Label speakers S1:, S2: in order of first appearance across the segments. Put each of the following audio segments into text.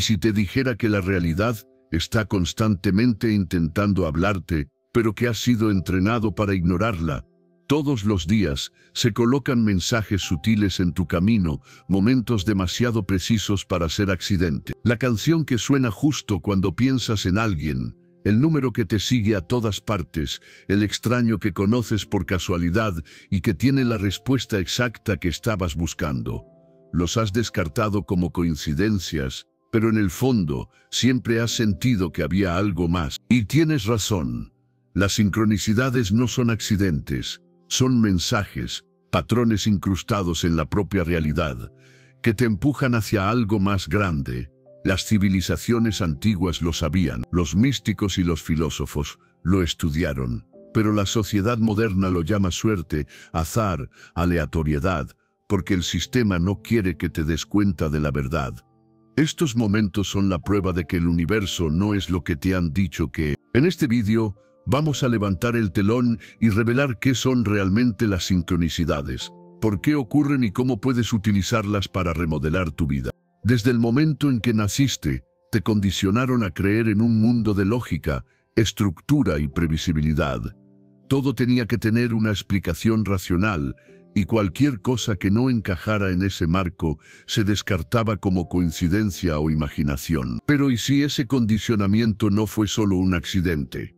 S1: ¿Y si te dijera que la realidad está constantemente intentando hablarte, pero que has sido entrenado para ignorarla? Todos los días se colocan mensajes sutiles en tu camino, momentos demasiado precisos para ser accidente. La canción que suena justo cuando piensas en alguien, el número que te sigue a todas partes, el extraño que conoces por casualidad y que tiene la respuesta exacta que estabas buscando. Los has descartado como coincidencias, pero en el fondo siempre has sentido que había algo más. Y tienes razón. Las sincronicidades no son accidentes. Son mensajes, patrones incrustados en la propia realidad, que te empujan hacia algo más grande. Las civilizaciones antiguas lo sabían, los místicos y los filósofos lo estudiaron, pero la sociedad moderna lo llama suerte, azar, aleatoriedad, porque el sistema no quiere que te des cuenta de la verdad. Estos momentos son la prueba de que el universo no es lo que te han dicho que es. En este vídeo, vamos a levantar el telón y revelar qué son realmente las sincronicidades, por qué ocurren y cómo puedes utilizarlas para remodelar tu vida. Desde el momento en que naciste, te condicionaron a creer en un mundo de lógica, estructura y previsibilidad. Todo tenía que tener una explicación racional, y cualquier cosa que no encajara en ese marco se descartaba como coincidencia o imaginación. Pero ¿y si ese condicionamiento no fue solo un accidente?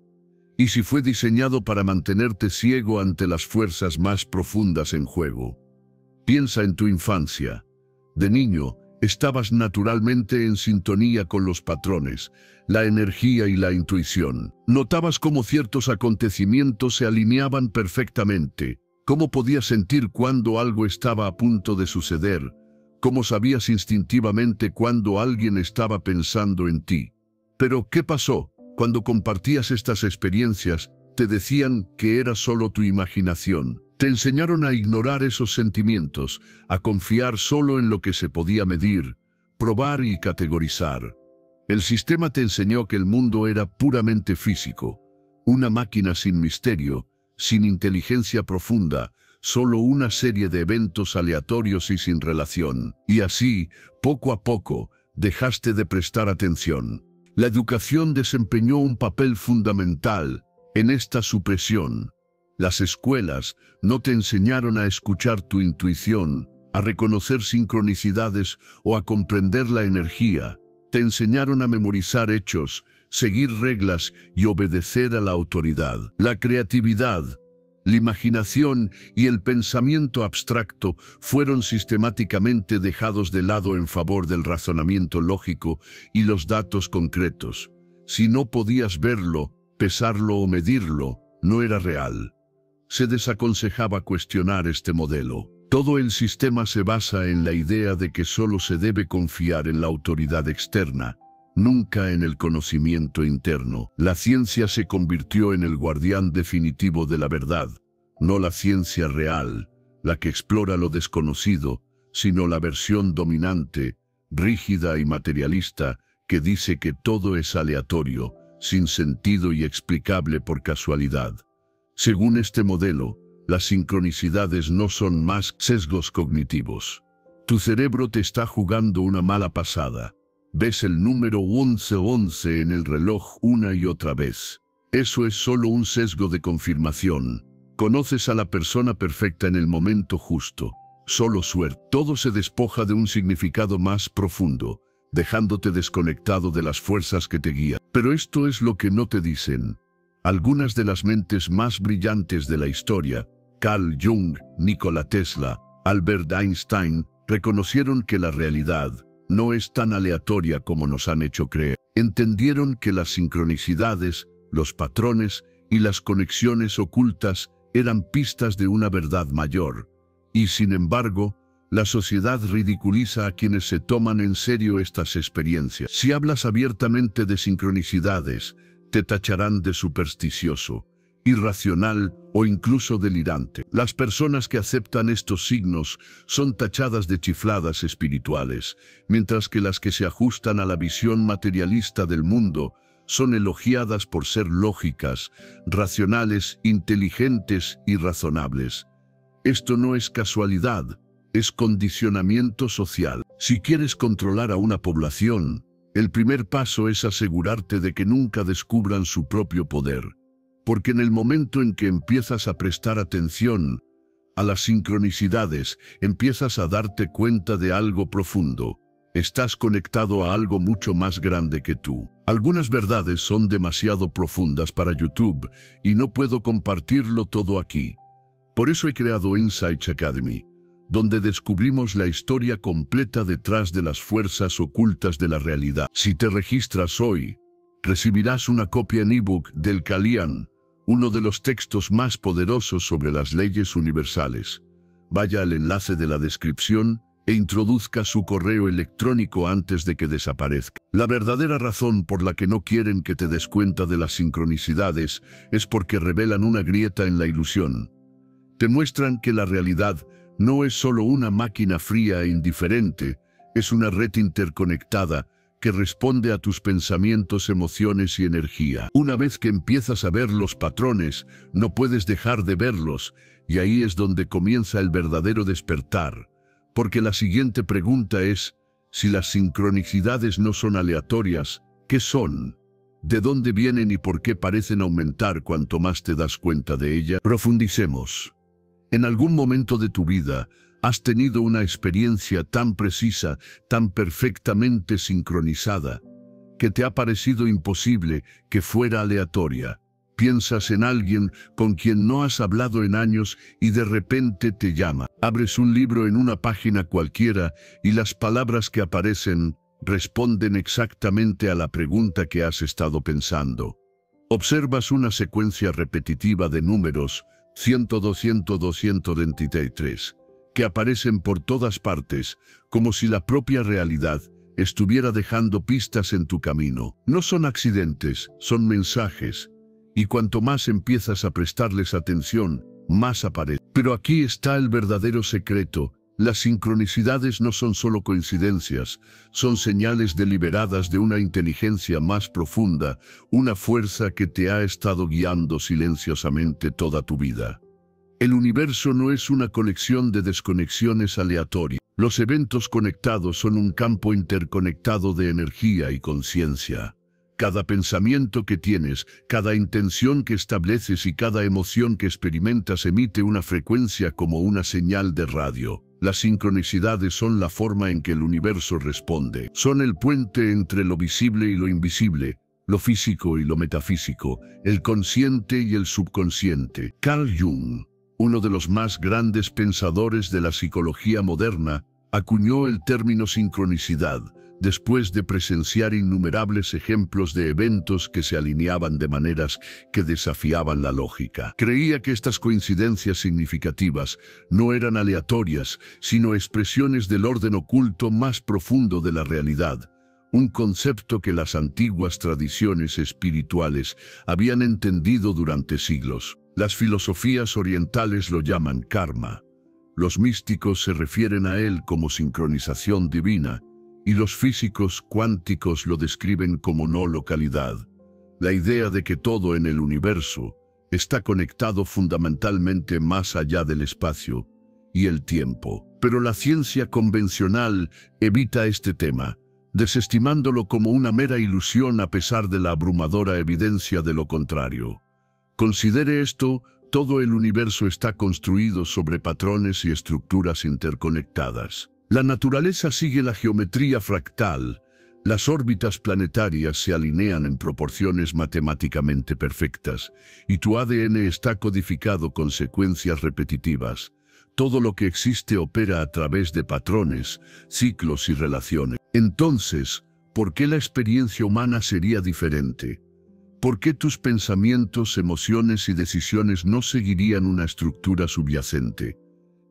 S1: ¿Y si fue diseñado para mantenerte ciego ante las fuerzas más profundas en juego? Piensa en tu infancia. De niño, estabas naturalmente en sintonía con los patrones, la energía y la intuición. Notabas cómo ciertos acontecimientos se alineaban perfectamente, cómo podías sentir cuando algo estaba a punto de suceder, cómo sabías instintivamente cuando alguien estaba pensando en ti. Pero, ¿qué pasó? Cuando compartías estas experiencias, te decían que era solo tu imaginación. Te enseñaron a ignorar esos sentimientos, a confiar solo en lo que se podía medir, probar y categorizar. El sistema te enseñó que el mundo era puramente físico, una máquina sin misterio, sin inteligencia profunda, solo una serie de eventos aleatorios y sin relación. Y así, poco a poco, dejaste de prestar atención. La educación desempeñó un papel fundamental en esta supresión. Las escuelas no te enseñaron a escuchar tu intuición, a reconocer sincronicidades o a comprender la energía. Te enseñaron a memorizar hechos, seguir reglas y obedecer a la autoridad. La creatividad, la imaginación y el pensamiento abstracto fueron sistemáticamente dejados de lado en favor del razonamiento lógico y los datos concretos. Si no podías verlo, pesarlo o medirlo, no era real. Se desaconsejaba cuestionar este modelo. Todo el sistema se basa en la idea de que solo se debe confiar en la autoridad externa, nunca en el conocimiento interno. La ciencia se convirtió en el guardián definitivo de la verdad, no la ciencia real, la que explora lo desconocido, sino la versión dominante, rígida y materialista, que dice que todo es aleatorio, sin sentido y explicable por casualidad. Según este modelo, las sincronicidades no son más sesgos cognitivos. Tu cerebro te está jugando una mala pasada. Ves el número 1111 en el reloj una y otra vez. Eso es solo un sesgo de confirmación. Conoces a la persona perfecta en el momento justo. Solo suerte. Todo se despoja de un significado más profundo, dejándote desconectado de las fuerzas que te guían. Pero esto es lo que no te dicen. Algunas de las mentes más brillantes de la historia, Carl Jung, Nikola Tesla, Albert Einstein, reconocieron que la realidad no es tan aleatoria como nos han hecho creer. Entendieron que las sincronicidades, los patrones y las conexiones ocultas eran pistas de una verdad mayor. Y sin embargo, la sociedad ridiculiza a quienes se toman en serio estas experiencias. Si hablas abiertamente de sincronicidades, te tacharán de supersticioso, irracional o incluso delirante. Las personas que aceptan estos signos son tachadas de chifladas espirituales, mientras que las que se ajustan a la visión materialista del mundo son elogiadas por ser lógicas, racionales, inteligentes y razonables. Esto no es casualidad, es condicionamiento social. Si quieres controlar a una población, El primer paso es asegurarte de que nunca descubran su propio poder, porque en el momento en que empiezas a prestar atención a las sincronicidades, empiezas a darte cuenta de algo profundo. Estás conectado a algo mucho más grande que tú. Algunas verdades son demasiado profundas para YouTube y no puedo compartirlo todo aquí. Por eso he creado Insights Academy, donde descubrimos la historia completa detrás de las fuerzas ocultas de la realidad. Si te registras hoy, recibirás una copia en ebook del Kalian, uno de los textos más poderosos sobre las leyes universales. Vaya al enlace de la descripción e introduzca su correo electrónico antes de que desaparezca. La verdadera razón por la que no quieren que te des cuenta de las sincronicidades es porque revelan una grieta en la ilusión. Te muestran que la realidad no es solo una máquina fría e indiferente, es una red interconectada que responde a tus pensamientos, emociones y energía. Una vez que empiezas a ver los patrones, no puedes dejar de verlos, y ahí es donde comienza el verdadero despertar. Porque la siguiente pregunta es, si las sincronicidades no son aleatorias, ¿qué son? ¿De dónde vienen y por qué parecen aumentar cuanto más te das cuenta de ellas? Profundicemos. En algún momento de tu vida, has tenido una experiencia tan precisa, tan perfectamente sincronizada, que te ha parecido imposible que fuera aleatoria. Piensas en alguien con quien no has hablado en años y de repente te llama. Abres un libro en una página cualquiera y las palabras que aparecen responden exactamente a la pregunta que has estado pensando. Observas una secuencia repetitiva de números, 100, 200, 223, que aparecen por todas partes, como si la propia realidad estuviera dejando pistas en tu camino. No son accidentes, son mensajes. Y cuanto más empiezas a prestarles atención, más aparecen. Pero aquí está el verdadero secreto. Las sincronicidades no son solo coincidencias, son señales deliberadas de una inteligencia más profunda, una fuerza que te ha estado guiando silenciosamente toda tu vida. El universo no es una colección de desconexiones aleatorias. Los eventos conectados son un campo interconectado de energía y conciencia. Cada pensamiento que tienes, cada intención que estableces y cada emoción que experimentas emite una frecuencia como una señal de radio. Las sincronicidades son la forma en que el universo responde. Son el puente entre lo visible y lo invisible, lo físico y lo metafísico, el consciente y el subconsciente. Carl Jung, uno de los más grandes pensadores de la psicología moderna, acuñó el término sincronicidad, después de presenciar innumerables ejemplos de eventos que se alineaban de maneras que desafiaban la lógica. Creía que estas coincidencias significativas no eran aleatorias, sino expresiones del orden oculto más profundo de la realidad, un concepto que las antiguas tradiciones espirituales habían entendido durante siglos. Las filosofías orientales lo llaman karma. Los místicos se refieren a él como sincronización divina, y los físicos cuánticos lo describen como no localidad. La idea de que todo en el universo está conectado fundamentalmente más allá del espacio y el tiempo. Pero la ciencia convencional evita este tema, desestimándolo como una mera ilusión a pesar de la abrumadora evidencia de lo contrario. Considere esto: todo el universo está construido sobre patrones y estructuras interconectadas. La naturaleza sigue la geometría fractal. Las órbitas planetarias se alinean en proporciones matemáticamente perfectas, y tu ADN está codificado con secuencias repetitivas. Todo lo que existe opera a través de patrones, ciclos y relaciones. Entonces, ¿por qué la experiencia humana sería diferente? ¿Por qué tus pensamientos, emociones y decisiones no seguirían una estructura subyacente?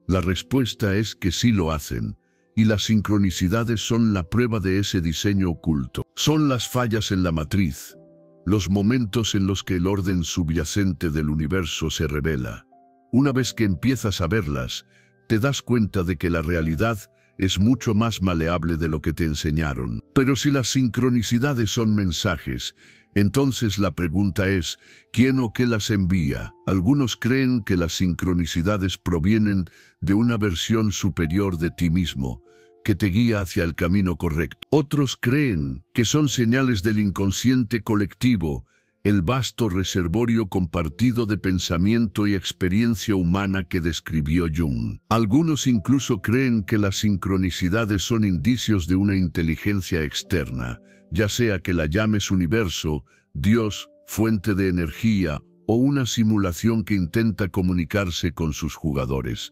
S1: La respuesta es que sí lo hacen. Y las sincronicidades son la prueba de ese diseño oculto. Son las fallas en la matriz, los momentos en los que el orden subyacente del universo se revela. Una vez que empiezas a verlas, te das cuenta de que la realidad es mucho más maleable de lo que te enseñaron. Pero si las sincronicidades son mensajes, entonces la pregunta es, ¿quién o qué las envía? Algunos creen que las sincronicidades provienen de una versión superior de ti mismo, que te guía hacia el camino correcto. Otros creen que son señales del inconsciente colectivo, el vasto reservorio compartido de pensamiento y experiencia humana que describió Jung. Algunos incluso creen que las sincronicidades son indicios de una inteligencia externa, ya sea que la llames universo, Dios, fuente de energía o una simulación que intenta comunicarse con sus jugadores.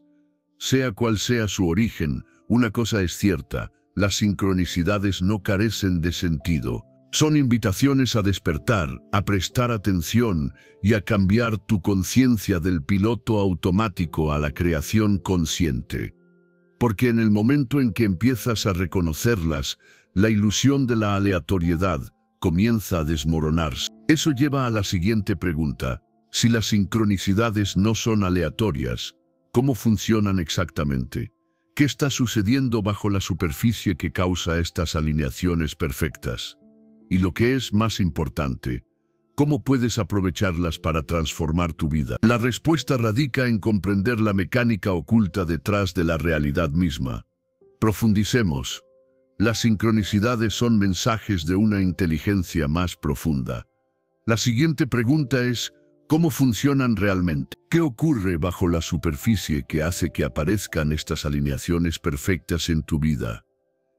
S1: Sea cual sea su origen, una cosa es cierta: las sincronicidades no carecen de sentido. Son invitaciones a despertar, a prestar atención y a cambiar tu conciencia del piloto automático a la creación consciente. Porque en el momento en que empiezas a reconocerlas, la ilusión de la aleatoriedad comienza a desmoronarse. Eso lleva a la siguiente pregunta: si las sincronicidades no son aleatorias, ¿cómo funcionan exactamente? ¿Qué está sucediendo bajo la superficie que causa estas alineaciones perfectas? Y lo que es más importante, ¿cómo puedes aprovecharlas para transformar tu vida? La respuesta radica en comprender la mecánica oculta detrás de la realidad misma. Profundicemos. Las sincronicidades son mensajes de una inteligencia más profunda. La siguiente pregunta es: ¿cómo funcionan realmente? ¿Qué ocurre bajo la superficie que hace que aparezcan estas alineaciones perfectas en tu vida?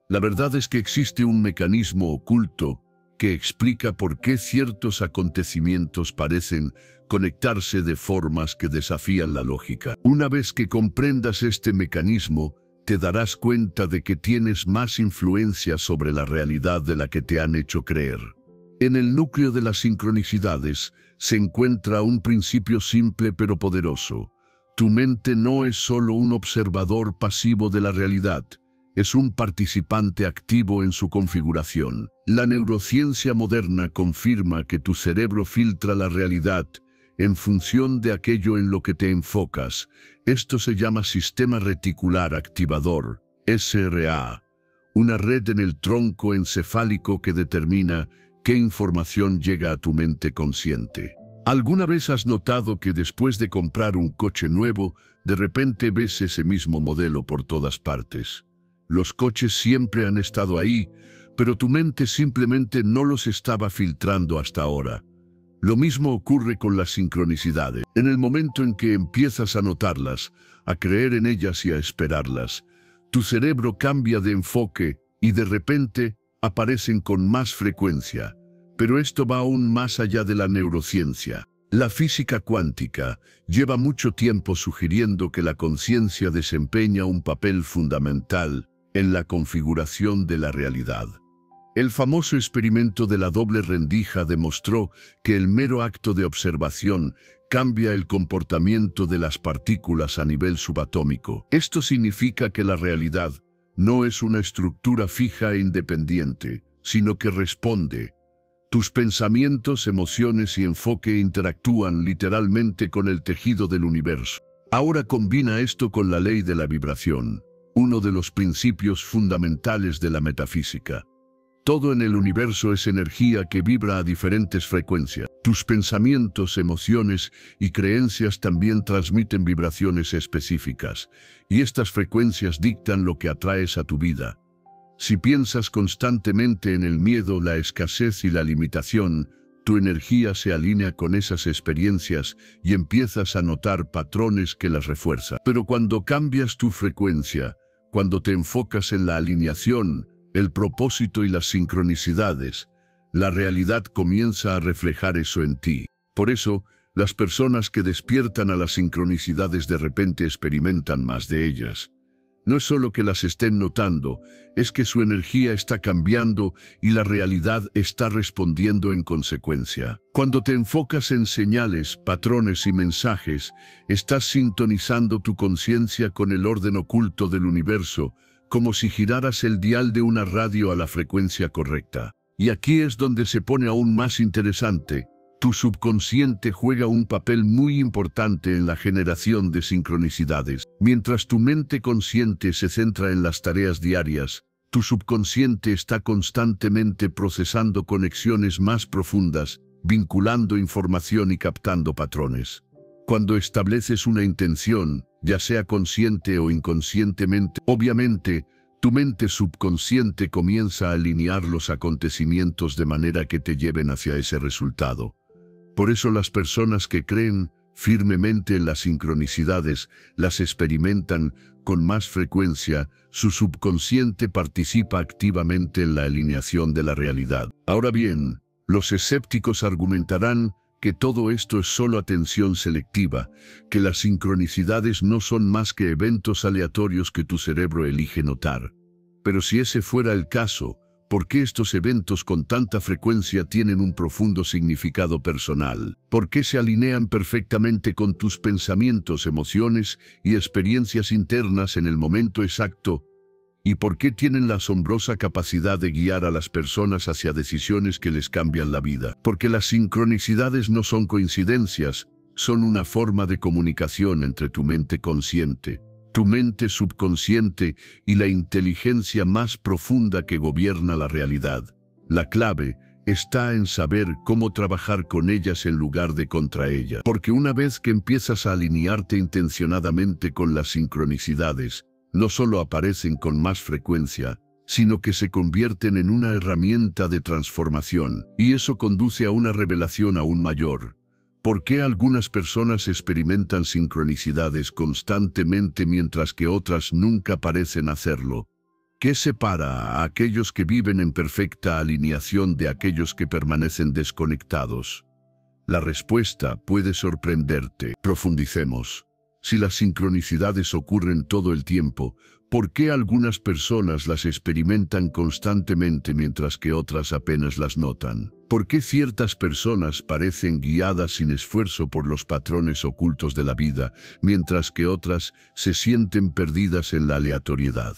S1: La verdad es que existe un mecanismo oculto que explica por qué ciertos acontecimientos parecen conectarse de formas que desafían la lógica. Una vez que comprendas este mecanismo, te darás cuenta de que tienes más influencia sobre la realidad de la que te han hecho creer. En el núcleo de las sincronicidades se encuentra un principio simple pero poderoso. Tu mente no es solo un observador pasivo de la realidad, es un participante activo en su configuración. La neurociencia moderna confirma que tu cerebro filtra la realidad en función de aquello en lo que te enfocas. Esto se llama sistema reticular activador, SRA, una red en el tronco encefálico que determina qué información llega a tu mente consciente. ¿Alguna vez has notado que después de comprar un coche nuevo, de repente ves ese mismo modelo por todas partes? Los coches siempre han estado ahí, pero tu mente simplemente no los estaba filtrando hasta ahora. Lo mismo ocurre con las sincronicidades. En el momento en que empiezas a notarlas, a creer en ellas y a esperarlas, tu cerebro cambia de enfoque y de repente aparecen con más frecuencia. Pero esto va aún más allá de la neurociencia. La física cuántica lleva mucho tiempo sugiriendo que la conciencia desempeña un papel fundamental en la configuración de la realidad. El famoso experimento de la doble rendija demostró que el mero acto de observación cambia el comportamiento de las partículas a nivel subatómico. Esto significa que la realidad no es una estructura fija e independiente, sino que responde. Tus pensamientos, emociones y enfoque interactúan literalmente con el tejido del universo. Ahora combina esto con la ley de la vibración, uno de los principios fundamentales de la metafísica. Todo en el universo es energía que vibra a diferentes frecuencias. Tus pensamientos, emociones y creencias también transmiten vibraciones específicas, y estas frecuencias dictan lo que atraes a tu vida. Si piensas constantemente en el miedo, la escasez y la limitación, tu energía se alinea con esas experiencias y empiezas a notar patrones que las refuerzan. Pero cuando cambias tu frecuencia, cuando te enfocas en la alineación, el propósito y las sincronicidades, la realidad comienza a reflejar eso en ti. Por eso, las personas que despiertan a las sincronicidades de repente experimentan más de ellas. No es solo que las estén notando, es que su energía está cambiando y la realidad está respondiendo en consecuencia. Cuando te enfocas en señales, patrones y mensajes, estás sintonizando tu conciencia con el orden oculto del universo, como si giraras el dial de una radio a la frecuencia correcta. Y aquí es donde se pone aún más interesante. Tu subconsciente juega un papel muy importante en la generación de sincronicidades. Mientras tu mente consciente se centra en las tareas diarias, tu subconsciente está constantemente procesando conexiones más profundas, vinculando información y captando patrones. Cuando estableces una intención, ya sea consciente o inconscientemente, obviamente, Tu mente subconsciente comienza a alinear los acontecimientos de manera que te lleven hacia ese resultado. Por eso las personas que creen firmemente en las sincronicidades las experimentan con más frecuencia. Su subconsciente participa activamente en la alineación de la realidad. Ahora bien, los escépticos argumentarán que todo esto es solo atención selectiva, que las sincronicidades no son más que eventos aleatorios que tu cerebro elige notar. Pero si ese fuera el caso, ¿por qué estos eventos con tanta frecuencia tienen un profundo significado personal? ¿Por qué se alinean perfectamente con tus pensamientos, emociones y experiencias internas en el momento exacto? ¿Y por qué tienen la asombrosa capacidad de guiar a las personas hacia decisiones que les cambian la vida? Porque las sincronicidades no son coincidencias, son una forma de comunicación entre tu mente consciente, tu mente subconsciente y la inteligencia más profunda que gobierna la realidad. La clave está en saber cómo trabajar con ellas en lugar de contra ellas. Porque una vez que empiezas a alinearte intencionadamente con las sincronicidades, no solo aparecen con más frecuencia, sino que se convierten en una herramienta de transformación, y eso conduce a una revelación aún mayor. ¿Por qué algunas personas experimentan sincronicidades constantemente mientras que otras nunca parecen hacerlo? ¿Qué separa a aquellos que viven en perfecta alineación de aquellos que permanecen desconectados? La respuesta puede sorprenderte. Profundicemos. Si las sincronicidades ocurren todo el tiempo, ¿por qué algunas personas las experimentan constantemente mientras que otras apenas las notan? ¿Por qué ciertas personas parecen guiadas sin esfuerzo por los patrones ocultos de la vida, mientras que otras se sienten perdidas en la aleatoriedad?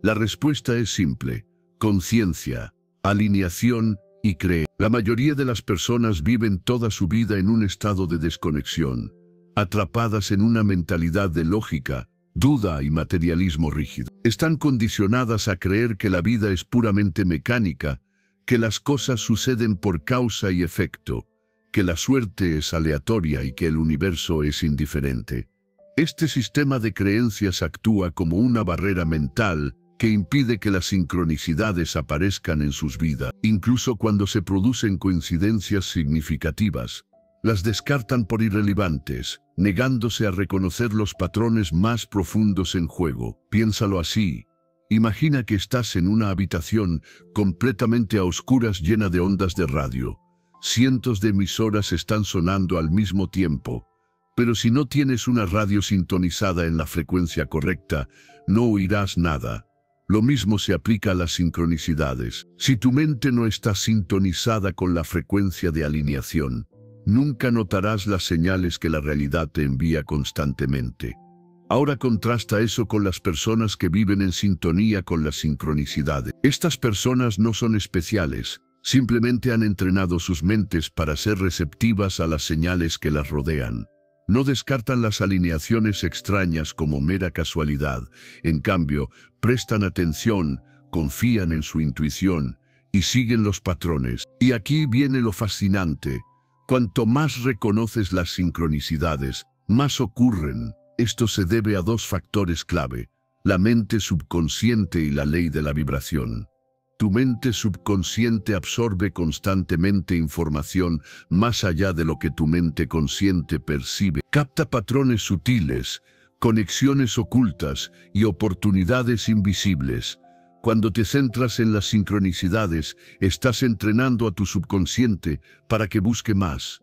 S1: La respuesta es simple: conciencia, alineación y creencia. La mayoría de las personas viven toda su vida en un estado de desconexión, atrapadas en una mentalidad de lógica, duda y materialismo rígido. Están condicionadas a creer que la vida es puramente mecánica, que las cosas suceden por causa y efecto, que la suerte es aleatoria y que el universo es indiferente. Este sistema de creencias actúa como una barrera mental que impide que las sincronicidades aparezcan en sus vidas. Incluso cuando se producen coincidencias significativas, las descartan por irrelevantes, negándose a reconocer los patrones más profundos en juego. Piénsalo así. Imagina que estás en una habitación completamente a oscuras llena de ondas de radio. Cientos de emisoras están sonando al mismo tiempo. Pero si no tienes una radio sintonizada en la frecuencia correcta, no oirás nada. Lo mismo se aplica a las sincronicidades. Si tu mente no está sintonizada con la frecuencia de alineación, nunca notarás las señales que la realidad te envía constantemente. Ahora contrasta eso con las personas que viven en sintonía con las sincronicidades. Estas personas no son especiales, simplemente han entrenado sus mentes para ser receptivas a las señales que las rodean. No descartan las alineaciones extrañas como mera casualidad. En cambio, prestan atención, confían en su intuición y siguen los patrones. Y aquí viene lo fascinante. Cuanto más reconoces las sincronicidades, más ocurren. Esto se debe a dos factores clave: la mente subconsciente y la ley de la vibración. Tu mente subconsciente absorbe constantemente información más allá de lo que tu mente consciente percibe. Capta patrones sutiles, conexiones ocultas y oportunidades invisibles. Cuando te centras en las sincronicidades, estás entrenando a tu subconsciente para que busque más.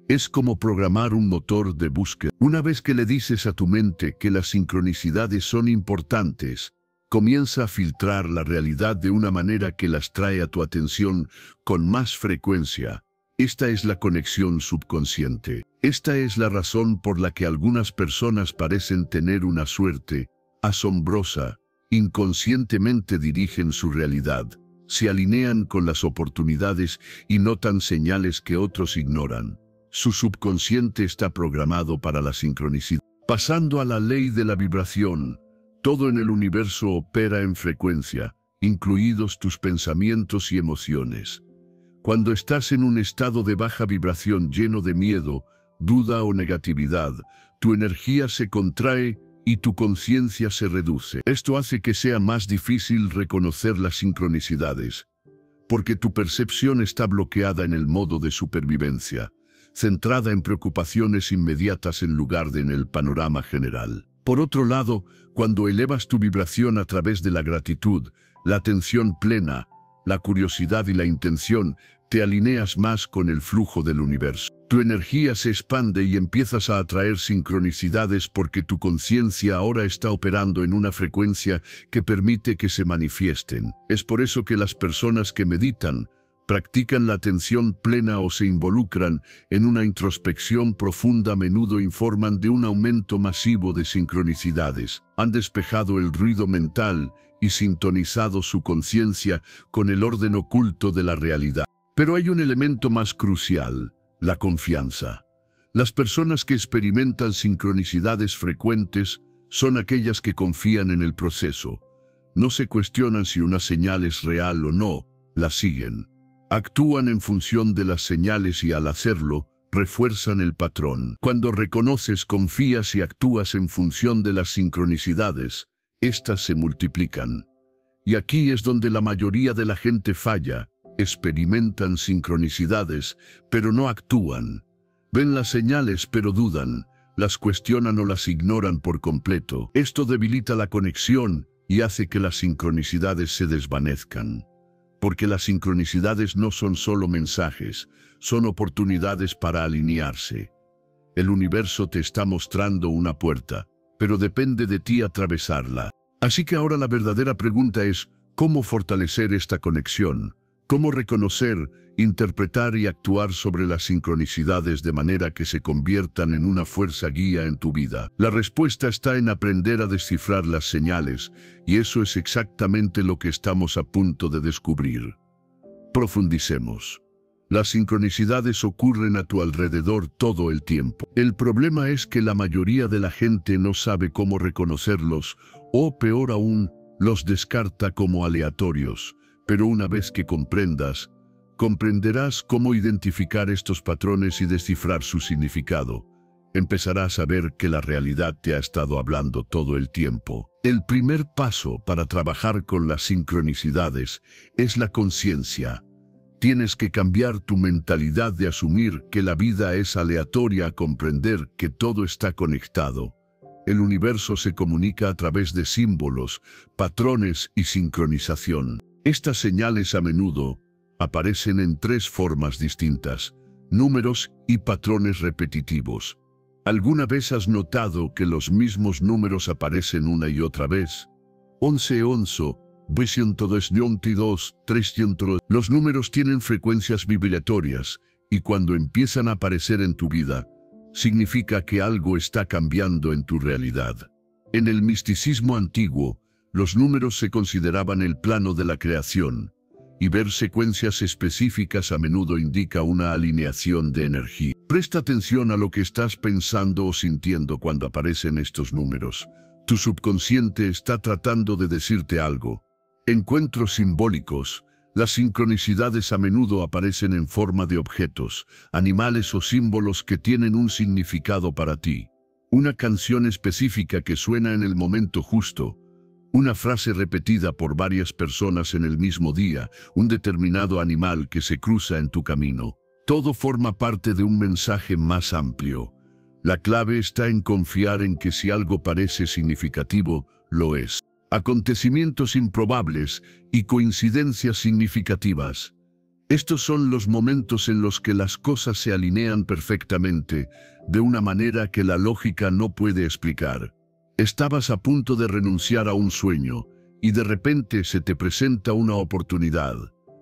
S1: Es como programar un motor de búsqueda. Una vez que le dices a tu mente que las sincronicidades son importantes, comienza a filtrar la realidad de una manera que las trae a tu atención con más frecuencia. Esta es la conexión subconsciente. Esta es la razón por la que algunas personas parecen tener una suerte asombrosa. Inconscientemente dirigen su realidad, se alinean con las oportunidades y notan señales que otros ignoran. Su subconsciente está programado para la sincronicidad. Pasando a la ley de la vibración, todo en el universo opera en frecuencia, incluidos tus pensamientos y emociones. Cuando estás en un estado de baja vibración lleno de miedo, duda o negatividad, tu energía se contrae y tu conciencia se reduce. Esto hace que sea más difícil reconocer las sincronicidades, porque tu percepción está bloqueada en el modo de supervivencia, centrada en preocupaciones inmediatas en lugar de en el panorama general. Por otro lado, cuando elevas tu vibración a través de la gratitud, la atención plena, la curiosidad y la intención, te alineas más con el flujo del universo. Tu energía se expande y empiezas a atraer sincronicidades porque tu conciencia ahora está operando en una frecuencia que permite que se manifiesten. Es por eso que las personas que meditan, practican la atención plena o se involucran en una introspección profunda a menudo informan de un aumento masivo de sincronicidades. Han despejado el ruido mental y sintonizado su conciencia con el orden oculto de la realidad. Pero hay un elemento más crucial: la confianza. Las personas que experimentan sincronicidades frecuentes son aquellas que confían en el proceso. No se cuestionan si una señal es real o no, la siguen. Actúan en función de las señales y al hacerlo, refuerzan el patrón. Cuando reconoces, confías y actúas en función de las sincronicidades, éstas se multiplican. Y aquí es donde la mayoría de la gente falla. Experimentan sincronicidades, pero no actúan. Ven las señales, pero dudan. Las cuestionan o las ignoran por completo. Esto debilita la conexión y hace que las sincronicidades se desvanezcan. Porque las sincronicidades no son solo mensajes, son oportunidades para alinearse. El universo te está mostrando una puerta, pero depende de ti atravesarla. Así que ahora la verdadera pregunta es, ¿cómo fortalecer esta conexión? ¿Cómo reconocer, interpretar y actuar sobre las sincronicidades de manera que se conviertan en una fuerza guía en tu vida? La respuesta está en aprender a descifrar las señales, y eso es exactamente lo que estamos a punto de descubrir. Profundicemos. Las sincronicidades ocurren a tu alrededor todo el tiempo. El problema es que la mayoría de la gente no sabe cómo reconocerlos, o peor aún, los descarta como aleatorios. Pero una vez que comprenderás cómo identificar estos patrones y descifrar su significado. Empezarás a ver que la realidad te ha estado hablando todo el tiempo. El primer paso para trabajar con las sincronicidades es la conciencia. Tienes que cambiar tu mentalidad de asumir que la vida es aleatoria a comprender que todo está conectado. El universo se comunica a través de símbolos, patrones y sincronización. Estas señales a menudo aparecen en tres formas distintas: números y patrones repetitivos. ¿Alguna vez has notado que los mismos números aparecen una y otra vez? 11, 222, 300. Los números tienen frecuencias vibratorias y cuando empiezan a aparecer en tu vida, significa que algo está cambiando en tu realidad. En el misticismo antiguo, los números se consideraban el plano de la creación, y ver secuencias específicas a menudo indica una alineación de energía. Presta atención a lo que estás pensando o sintiendo cuando aparecen estos números. Tu subconsciente está tratando de decirte algo. Encuentros simbólicos. Las sincronicidades a menudo aparecen en forma de objetos, animales o símbolos que tienen un significado para ti. Una canción específica que suena en el momento justo. Una frase repetida por varias personas en el mismo día, un determinado animal que se cruza en tu camino. Todo forma parte de un mensaje más amplio. La clave está en confiar en que si algo parece significativo, lo es. Acontecimientos improbables y coincidencias significativas. Estos son los momentos en los que las cosas se alinean perfectamente, de una manera que la lógica no puede explicar. Estabas a punto de renunciar a un sueño, y de repente se te presenta una oportunidad.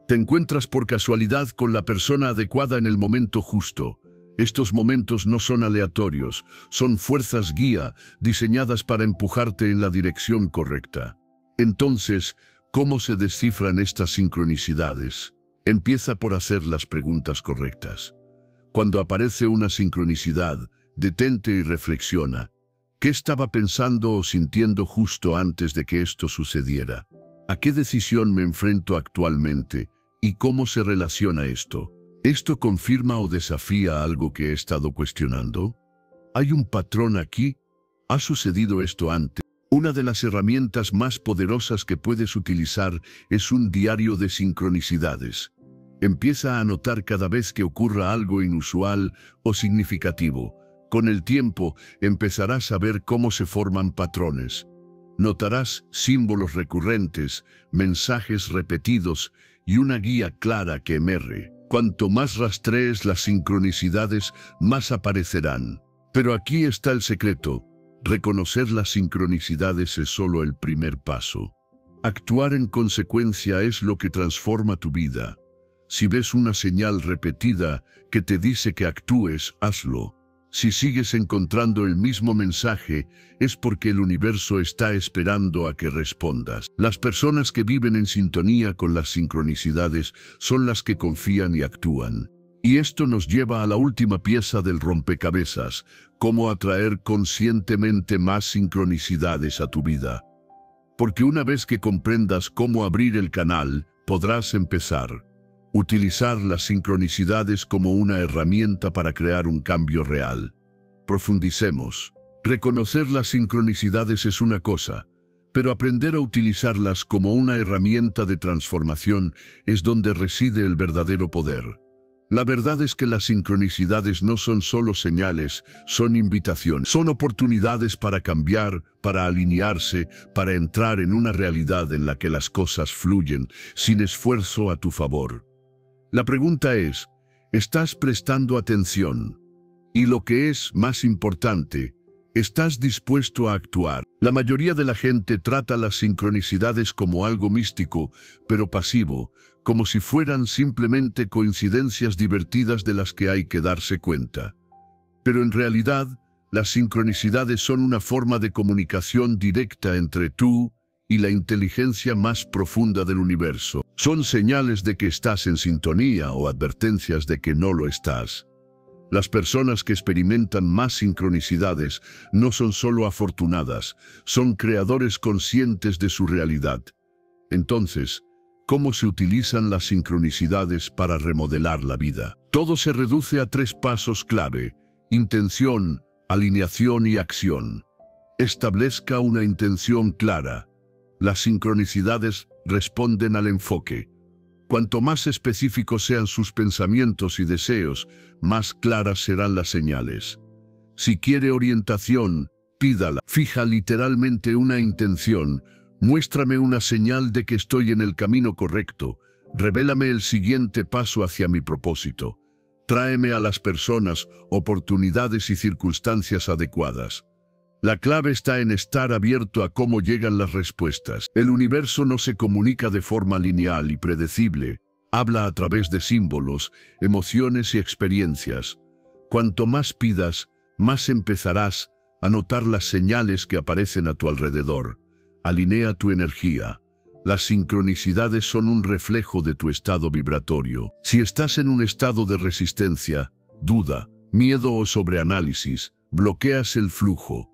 S1: Te encuentras por casualidad con la persona adecuada en el momento justo. Estos momentos no son aleatorios, son fuerzas guía diseñadas para empujarte en la dirección correcta. Entonces, ¿cómo se descifran estas sincronicidades? Empieza por hacer las preguntas correctas. Cuando aparece una sincronicidad, detente y reflexiona. ¿Qué estaba pensando o sintiendo justo antes de que esto sucediera? ¿A qué decisión me enfrento actualmente? ¿Y cómo se relaciona esto? ¿Esto confirma o desafía algo que he estado cuestionando? ¿Hay un patrón aquí? ¿Ha sucedido esto antes? Una de las herramientas más poderosas que puedes utilizar es un diario de sincronicidades. Empieza a anotar cada vez que ocurra algo inusual o significativo. Con el tiempo, empezarás a ver cómo se forman patrones. Notarás símbolos recurrentes, mensajes repetidos y una guía clara que emerge. Cuanto más rastrees las sincronicidades, más aparecerán. Pero aquí está el secreto. Reconocer las sincronicidades es solo el primer paso. Actuar en consecuencia es lo que transforma tu vida. Si ves una señal repetida que te dice que actúes, hazlo. Si sigues encontrando el mismo mensaje, es porque el universo está esperando a que respondas. Las personas que viven en sintonía con las sincronicidades son las que confían y actúan. Y esto nos lleva a la última pieza del rompecabezas: cómo atraer conscientemente más sincronicidades a tu vida. Porque una vez que comprendas cómo abrir el canal, podrás empezar. Utilizar las sincronicidades como una herramienta para crear un cambio real. Profundicemos. Reconocer las sincronicidades es una cosa, pero aprender a utilizarlas como una herramienta de transformación es donde reside el verdadero poder. La verdad es que las sincronicidades no son solo señales, son invitaciones. Son oportunidades para cambiar, para alinearse, para entrar en una realidad en la que las cosas fluyen sin esfuerzo a tu favor. La pregunta es, ¿estás prestando atención? Y lo que es más importante, ¿estás dispuesto a actuar? La mayoría de la gente trata las sincronicidades como algo místico, pero pasivo, como si fueran simplemente coincidencias divertidas de las que hay que darse cuenta. Pero en realidad, las sincronicidades son una forma de comunicación directa entre tú y la inteligencia más profunda del universo. Son señales de que estás en sintonía o advertencias de que no lo estás. Las personas que experimentan más sincronicidades no son solo afortunadas, son creadores conscientes de su realidad. Entonces, ¿cómo se utilizan las sincronicidades para remodelar la vida? Todo se reduce a 3 pasos clave: intención, alineación y acción. Establezca una intención clara. Las sincronicidades responden al enfoque. Cuanto más específicos sean sus pensamientos y deseos, más claras serán las señales. Si quiere orientación, pídala. Fija literalmente una intención. Muéstrame una señal de que estoy en el camino correcto. Revélame el siguiente paso hacia mi propósito. Tráeme a las personas, oportunidades y circunstancias adecuadas. La clave está en estar abierto a cómo llegan las respuestas. El universo no se comunica de forma lineal y predecible. Habla a través de símbolos, emociones y experiencias. Cuanto más pidas, más empezarás a notar las señales que aparecen a tu alrededor. Alinea tu energía. Las sincronicidades son un reflejo de tu estado vibratorio. Si estás en un estado de resistencia, duda, miedo o sobreanálisis, bloqueas el flujo.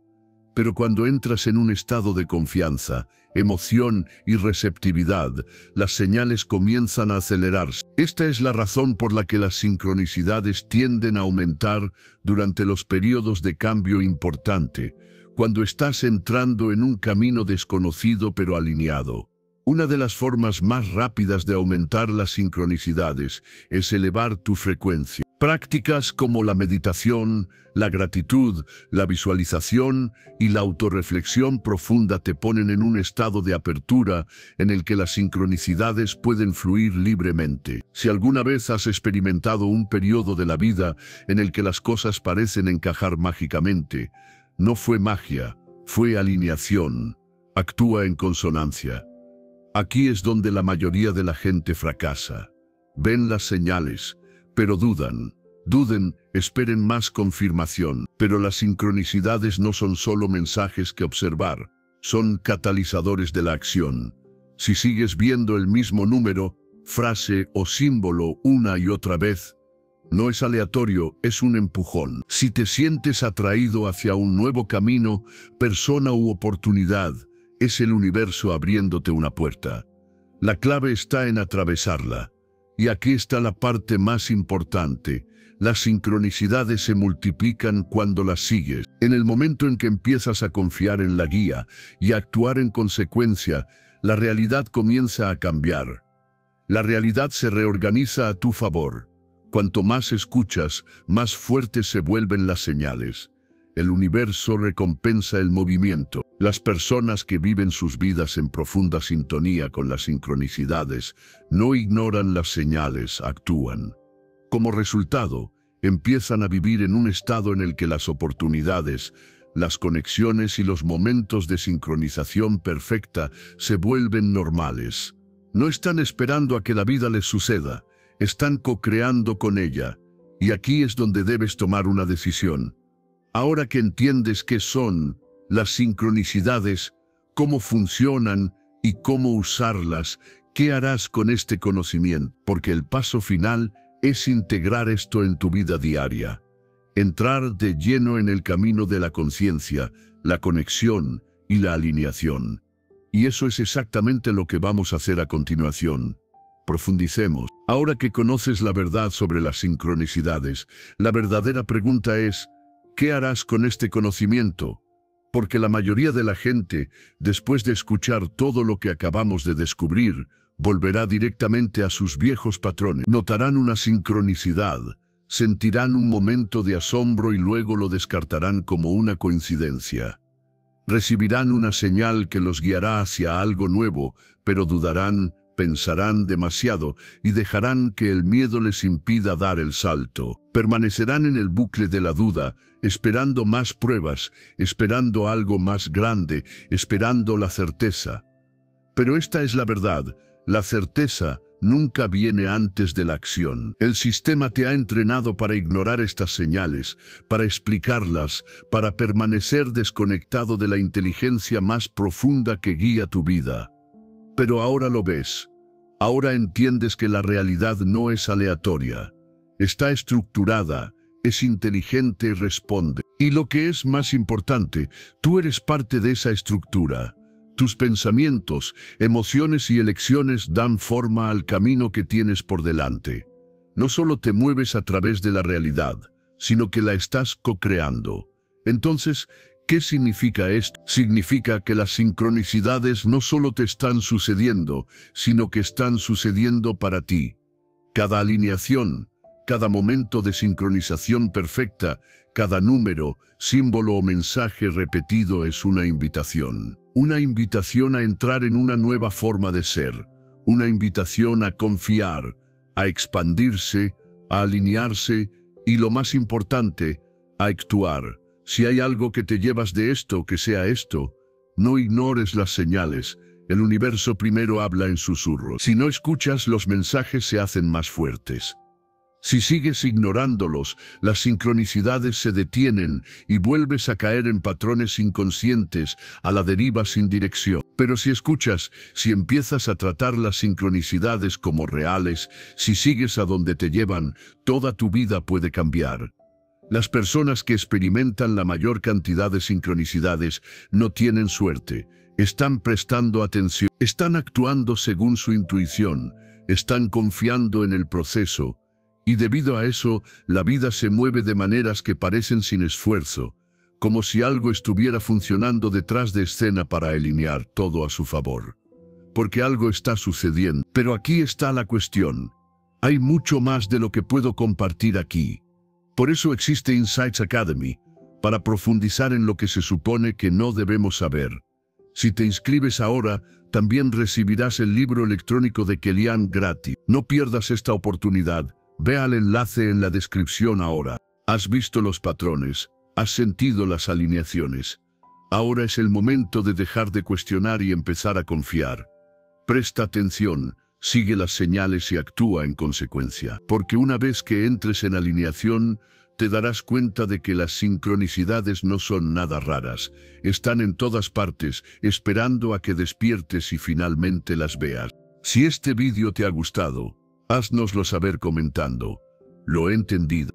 S1: Pero cuando entras en un estado de confianza, emoción y receptividad, las señales comienzan a acelerarse. Esta es la razón por la que las sincronicidades tienden a aumentar durante los periodos de cambio importante, cuando estás entrando en un camino desconocido pero alineado. Una de las formas más rápidas de aumentar las sincronicidades es elevar tu frecuencia. Prácticas como la meditación, la gratitud, la visualización y la autorreflexión profunda te ponen en un estado de apertura en el que las sincronicidades pueden fluir libremente. Si alguna vez has experimentado un periodo de la vida en el que las cosas parecen encajar mágicamente, no fue magia, fue alineación. Actúa en consonancia. Aquí es donde la mayoría de la gente fracasa. Ven las señales, pero dudan. Duden, esperen más confirmación. Pero las sincronicidades no son solo mensajes que observar, son catalizadores de la acción. Si sigues viendo el mismo número, frase o símbolo una y otra vez, no es aleatorio, es un empujón. Si te sientes atraído hacia un nuevo camino, persona u oportunidad, es el universo abriéndote una puerta. La clave está en atravesarla. Y aquí está la parte más importante. Las sincronicidades se multiplican cuando las sigues. En el momento en que empiezas a confiar en la guía y a actuar en consecuencia, la realidad comienza a cambiar. La realidad se reorganiza a tu favor. Cuanto más escuchas, más fuertes se vuelven las señales. El universo recompensa el movimiento. Las personas que viven sus vidas en profunda sintonía con las sincronicidades no ignoran las señales, actúan. Como resultado, empiezan a vivir en un estado en el que las oportunidades, las conexiones y los momentos de sincronización perfecta se vuelven normales. No están esperando a que la vida les suceda, están co-creando con ella. Y aquí es donde debes tomar una decisión. Ahora que entiendes qué son las sincronicidades, cómo funcionan y cómo usarlas, ¿qué harás con este conocimiento? Porque el paso final es integrar esto en tu vida diaria. Entrar de lleno en el camino de la conciencia, la conexión y la alineación. Y eso es exactamente lo que vamos a hacer a continuación. Profundicemos. Ahora que conoces la verdad sobre las sincronicidades, la verdadera pregunta es, ¿qué harás con este conocimiento? Porque la mayoría de la gente, después de escuchar todo lo que acabamos de descubrir, volverá directamente a sus viejos patrones. Notarán una sincronicidad, sentirán un momento de asombro y luego lo descartarán como una coincidencia. Recibirán una señal que los guiará hacia algo nuevo, pero dudarán, pensarán demasiado y dejarán que el miedo les impida dar el salto. Permanecerán en el bucle de la duda, esperando más pruebas, esperando algo más grande, esperando la certeza. Pero esta es la verdad, la certeza nunca viene antes de la acción. El sistema te ha entrenado para ignorar estas señales, para explicarlas, para permanecer desconectado de la inteligencia más profunda que guía tu vida. Pero ahora lo ves. Ahora entiendes que la realidad no es aleatoria. Está estructurada, es inteligente y responde. Y lo que es más importante, tú eres parte de esa estructura. Tus pensamientos, emociones y elecciones dan forma al camino que tienes por delante. No solo te mueves a través de la realidad, sino que la estás co-creando. Entonces, ¿qué significa esto? Significa que las sincronicidades no solo te están sucediendo, sino que están sucediendo para ti. Cada alineación, cada momento de sincronización perfecta, cada número, símbolo o mensaje repetido es una invitación. Una invitación a entrar en una nueva forma de ser. Una invitación a confiar, a expandirse, a alinearse y, lo más importante, a actuar. Si hay algo que te llevas de esto, que sea esto. No ignores las señales. El universo primero habla en susurros. Si no escuchas, los mensajes se hacen más fuertes. Si sigues ignorándolos, las sincronicidades se detienen y vuelves a caer en patrones inconscientes, a la deriva sin dirección. Pero si escuchas, si empiezas a tratar las sincronicidades como reales, si sigues a donde te llevan, toda tu vida puede cambiar. Las personas que experimentan la mayor cantidad de sincronicidades no tienen suerte, están prestando atención, están actuando según su intuición, están confiando en el proceso. Y debido a eso, la vida se mueve de maneras que parecen sin esfuerzo, como si algo estuviera funcionando detrás de escena para alinear todo a su favor. Porque algo está sucediendo. Pero aquí está la cuestión. Hay mucho más de lo que puedo compartir aquí. Por eso existe Insights Academy, para profundizar en lo que se supone que no debemos saber. Si te inscribes ahora, también recibirás el libro electrónico de Kellyanne gratis. No pierdas esta oportunidad. Ve al enlace en la descripción ahora. Has visto los patrones, has sentido las alineaciones. Ahora es el momento de dejar de cuestionar y empezar a confiar. Presta atención, sigue las señales y actúa en consecuencia. Porque una vez que entres en alineación, te darás cuenta de que las sincronicidades no son nada raras. Están en todas partes, esperando a que despiertes y finalmente las veas. Si este vídeo te ha gustado, háznoslo saber comentando. Lo he entendido.